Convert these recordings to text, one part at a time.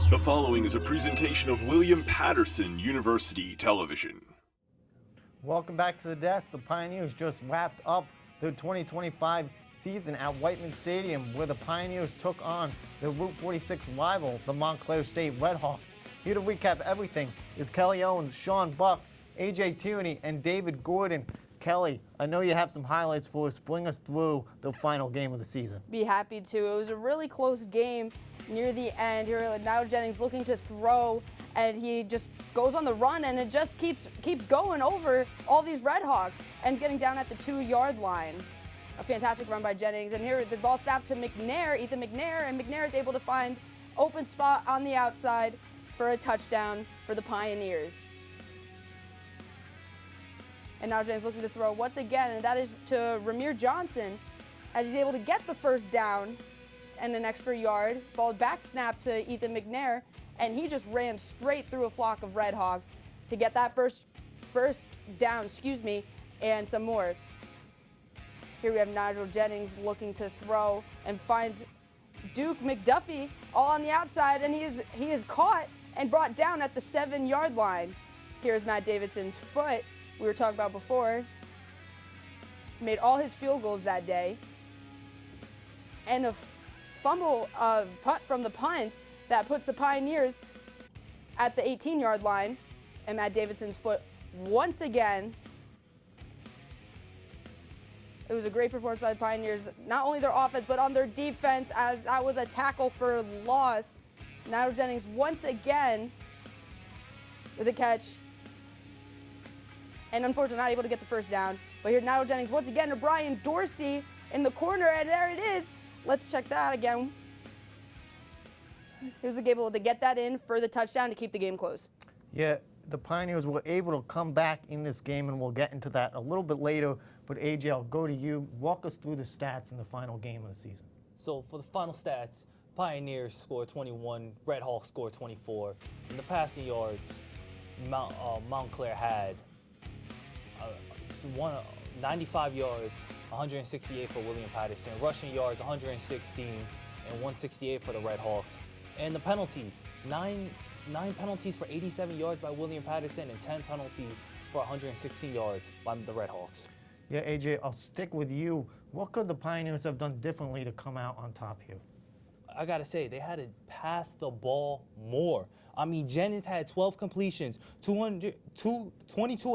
The following is a presentation of William Paterson University Television. Welcome back to the desk. The Pioneers just wrapped up the 2025 season at Whiteman Stadium, where the Pioneers took on the Route 46 rival, the Montclair State Redhawks. Here to recap everything is Kellie Owens, Sean Buck, AJ Tierney, and David Gordon. Kellie, I know you have some highlights for us. Bring us through the final game of the season. Be happy to. It was a really close game near the end. Here, now Jennings looking to throw, and he just goes on the run, and it just keeps going over all these Redhawks and getting down at the 2-yard line. A fantastic run by Jennings, and here the ball snapped to McNair, Ethan McNair, and McNair is able to find open spot on the outside for a touchdown for the Pioneers. And now Jennings looking to throw once again, and that is to Ramir Johnson, as he's able to get the first down and an extra yard. Ball back snap to Ethan McNair, and he just ran straight through a flock of Redhawks to get that first down, and some more. Here we have Nigel Jennings looking to throw and finds Duke McDuffie all on the outside, and he is caught and brought down at the 7-yard line. Here's Matt Davidson's foot we were talking about before. Made all his field goals that day. And a fumble punt from the punt that puts the Pioneers at the 18-yard line. And Matt Davidson's foot once again. It was a great performance by the Pioneers, not only their offense, but on their defense, as that was a tackle for loss. Nigel Jennings once again with a catch. And unfortunately not able to get the first down. But here Nigel Jennings once again to Brian Dorsey in the corner, and there it is. Let's check that again. He was able to get that in for the touchdown to keep the game close. Yeah, the Pioneers were able to come back in this game, and we'll get into that a little bit later. But AJ, I'll go to you. Walk us through the stats in the final game of the season. So for the final stats, Pioneers scored 21, Redhawks scored 24. In the passing yards, Montclair had 95 yards, 168 for William Paterson. Rushing yards, 116 and 168 for the Redhawks. And the penalties, nine penalties for 87 yards by William Paterson and 10 penalties for 116 yards by the Redhawks. Yeah, AJ, I'll stick with you. What could the Pioneers have done differently to come out on top here? I got to say, they had to pass the ball more. I mean, Jennings had 12 completions, 22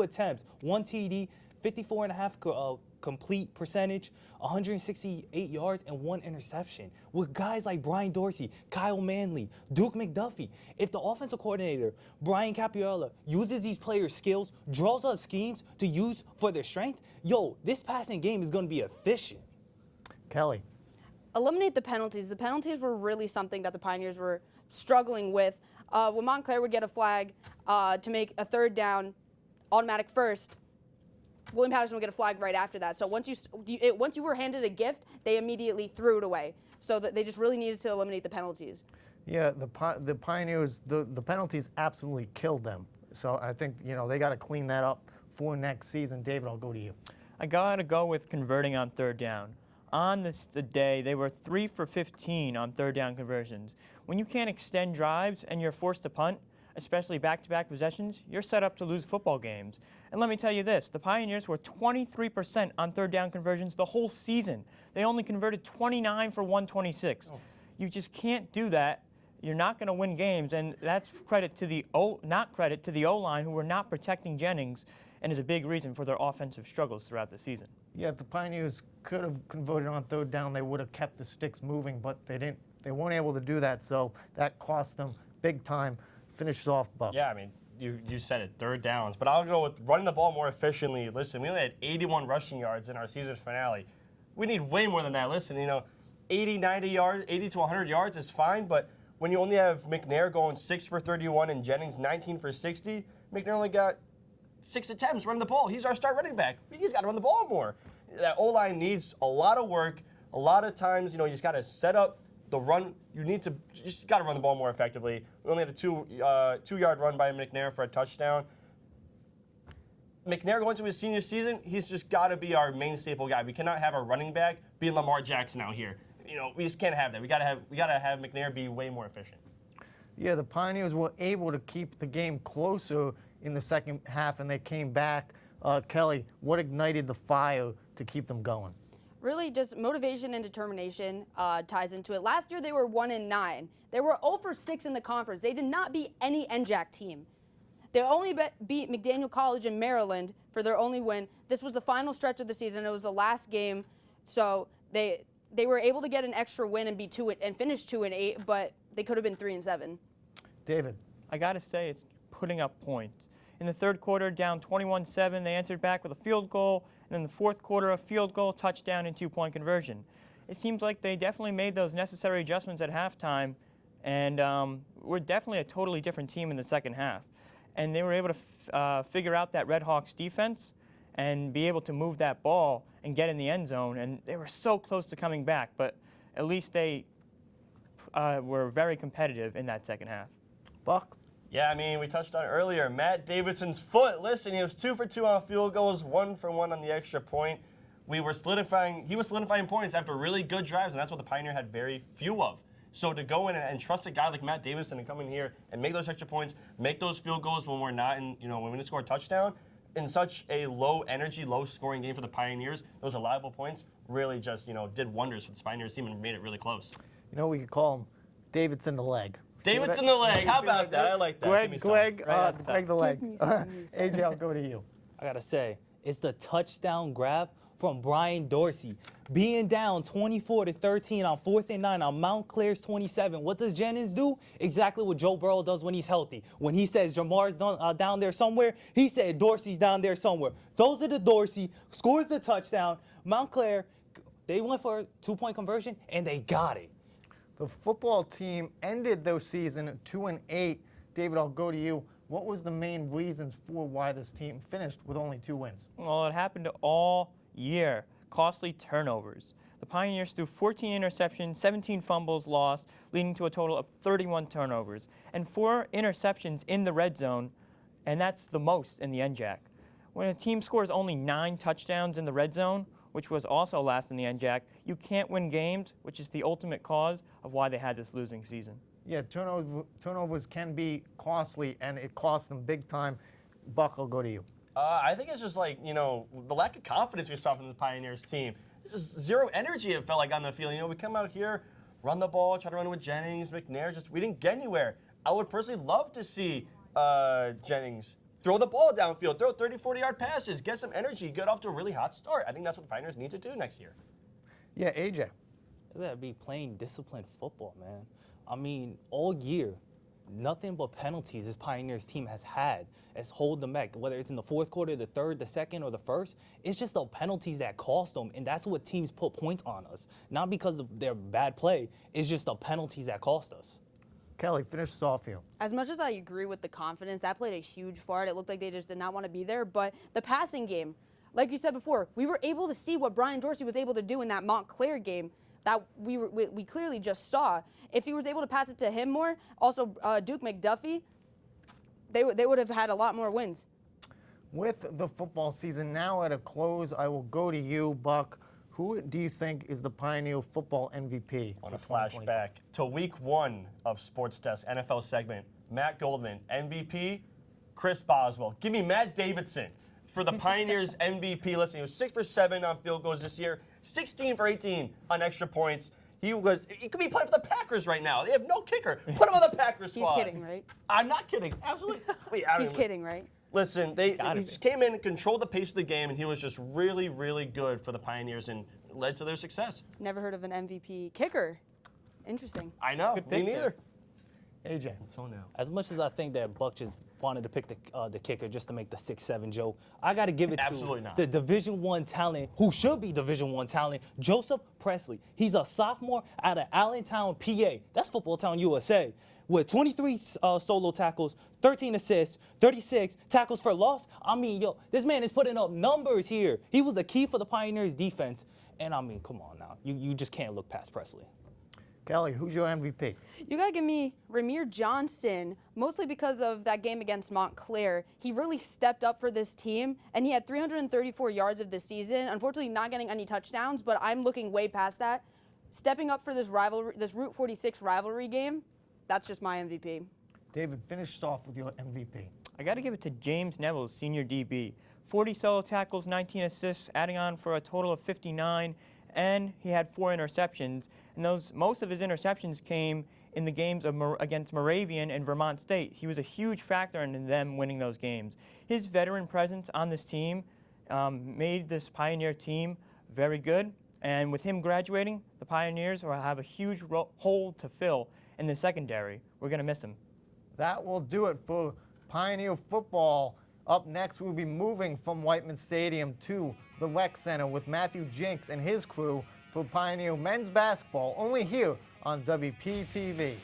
attempts, 1 TD, 54.5 complete percentage, 168 yards, and 1 interception. With guys like Brian Dorsey, Kyle Manley, Duke McDuffie, if the offensive coordinator, Brian Capriola, uses these players' skills, draws up schemes to use for their strength, this passing game is going to be efficient. Kellie. Eliminate the penalties. The penalties were really something that the Pioneers were struggling with. When Montclair would get a flag to make a third down, automatic first, William Paterson would get a flag right after that. So once you were handed a gift, they immediately threw it away. So that they just really needed to eliminate the penalties. Yeah, the Pioneers, the penalties absolutely killed them. So I think, they got to clean that up for next season. David, I'll go to you. I got to go with converting on third down. On the day, they were 3 for 15 on third down conversions. When you can't extend drives and you're forced to punt, especially back-to-back possessions, you're set up to lose football games. And let me tell you this, the Pioneers were 23% on third down conversions the whole season. They only converted 29 for 126. Oh. You just can't do that. You're not going to win games, and that's credit to the O-line, who were not protecting Jennings, and is a big reason for their offensive struggles throughout the season. Yeah, if the Pioneers could have converted on third down, they would have kept the sticks moving, but they didn't. They weren't able to do that, so that cost them big time. Finishes off, Buck. Yeah, I mean, you said it, third downs, but I'll go with running the ball more efficiently. Listen, we only had 81 rushing yards in our season finale. We need way more than that. Listen, 80, 90 yards, 80 to 100 yards is fine, but when you only have McNair going 6 for 31 and Jennings 19 for 60, McNair only got 6 attempts running the ball. He's our star running back. He's got to run the ball more. That O-line needs a lot of work. A lot of times, you just got to set up the run. You just got to run the ball more effectively. We only had a 2-yard run by McNair for a touchdown. McNair going to his senior season, he's just got to be our main staple guy. We cannot have our running back be Lamar Jackson out here. We just can't have that. We got to have McNair be way more efficient. Yeah, the Pioneers were able to keep the game closer in the second half, and they came back. Kellie, what ignited the fire to keep them going? Really, just motivation and determination ties into it. Last year, they were 1-9. They were 0-6 in the conference. They did not beat any NJAC team. They only beat McDaniel College in Maryland for their only win. This was the final stretch of the season. It was the last game, so they were able to get an extra win and finish 2-8, but they could have been 3-7. David. I got to say, it's putting up points. In the third quarter, down 21-7, they answered back with a field goal, and in the fourth quarter, a field goal, touchdown, and 2-point conversion. It seems like they definitely made those necessary adjustments at halftime, and we're definitely a totally different team in the second half. And they were able to figure out that Redhawks defense and be able to move that ball and get in the end zone, and they were so close to coming back, but at least they were very competitive in that second half. Buck? Yeah, I mean, we touched on it earlier. Matt Davidson's foot. Listen, he was 2 for 2 on field goals, 1 for 1 on the extra point. He was solidifying points after really good drives, and that's what the Pioneer had very few of. So to go in and trust a guy like Matt Davidson and come in here and make those extra points, make those field goals when we're not in, when we didn't score a touchdown, in such a low energy, low scoring game for the Pioneers, those reliable points really just, did wonders for the Pioneers team and made it really close. We could call him Davidson the leg. Davidson the leg. How about that? I like that. Greg the leg. AJ, I'll go to you. I got to say, it's the touchdown grab from Brian Dorsey. Being down 24-13 on 4th and 9 on Montclair's 27. What does Jennings do? Exactly what Joe Burrow does when he's healthy. When he says Jamar's down there somewhere, he said Dorsey's down there somewhere. Those are the Dorsey, scores the touchdown. Montclair, they went for a 2-point conversion, and they got it. The football team ended their season 2-8. David, I'll go to you. What was the main reasons for why this team finished with only 2 wins? Well, it happened all year. Costly turnovers. The Pioneers threw 14 interceptions, 17 fumbles lost, leading to a total of 31 turnovers, and 4 interceptions in the red zone, and that's the most in the NJAC. When a team scores only 9 touchdowns in the red zone, which was also last in the NJAC, you can't win games, which is the ultimate cause of why they had this losing season. Yeah, turnovers can be costly, and it costs them big time. Buck, I'll go to you. I think it's just like, the lack of confidence we saw from the Pioneers team. Just zero energy, it felt like, on the field. We come out here, run the ball, try to run it with Jennings, McNair, we didn't get anywhere. I would personally love to see Jennings throw the ball downfield, throw 30, 40-yard passes, get some energy, get off to a really hot start. I think that's what the Pioneers need to do next year. Yeah, AJ. It's gotta be playing disciplined football, man. I mean, all year, nothing but penalties this Pioneers team has had as hold them back, whether it's in the fourth quarter, the third, the second, or the first. It's just the penalties that cost them, and that's what teams put points on us. Not because of their bad play, it's just the penalties that cost us. Kellie, finish us off here. As much as I agree with the confidence, that played a huge part. It looked like they just did not want to be there, but the passing game, like you said before, we were able to see what Brian Dorsey was able to do in that Montclair game that we clearly just saw. If he was able to pass it to him more, also Duke McDuffie, they would have had a lot more wins. With the football season now at a close, I will go to you, Buck. Who do you think is the Pioneer football MVP? On a flashback to week 1 of Sports Desk NFL segment, Matt Goldman, MVP, Chris Boswell. Give me Matt Davidson for the Pioneers MVP. Listen, he was 6 for 7 on field goals this year, 16 for 18 on extra points. He could be playing for the Packers right now. They have no kicker. Put him on the Packers squad. He's kidding, right? I'm not kidding. Absolutely. He's kidding, right? Listen, he just came in and controlled the pace of the game, and he was just really, really good for the Pioneers and led to their success. Never heard of an MVP kicker. Interesting. I know. Me neither. AJ. So now. As much as I think that Buck just wanted to pick the kicker just to make the 6-7 joke, I got to give it to the Division I talent, who should be Division I talent, Joseph Presley. He's a sophomore out of Allentown, PA. That's Football Town, USA. With 23 solo tackles, 13 assists, 36 tackles for loss. I mean, this man is putting up numbers here. He was a key for the Pioneers' defense. And I mean, come on now. You just can't look past Presley. Kellie, who's your MVP? You got to give me Ramir Johnson, mostly because of that game against Montclair. He really stepped up for this team, and he had 334 yards of this season. Unfortunately, not getting any touchdowns, but I'm looking way past that. Stepping up for this rivalry, this Route 46 rivalry game, that's just my MVP. David, finish us off with your MVP. I got to give it to James Neville, senior DB. 40 solo tackles, 19 assists, adding on for a total of 59, and he had 4 interceptions. And most of his interceptions came in the games against Moravian and Vermont State. He was a huge factor in them winning those games. His veteran presence on this team made this Pioneer team very good. And with him graduating, the Pioneers will have a huge hole to fill in the secondary. We're going to miss him. That will do it for Pioneer football. Up next, we'll be moving from Whiteman Stadium to the Rec Center with Matthew Jinks and his crew for Pioneer men's basketball, only here on WPTV.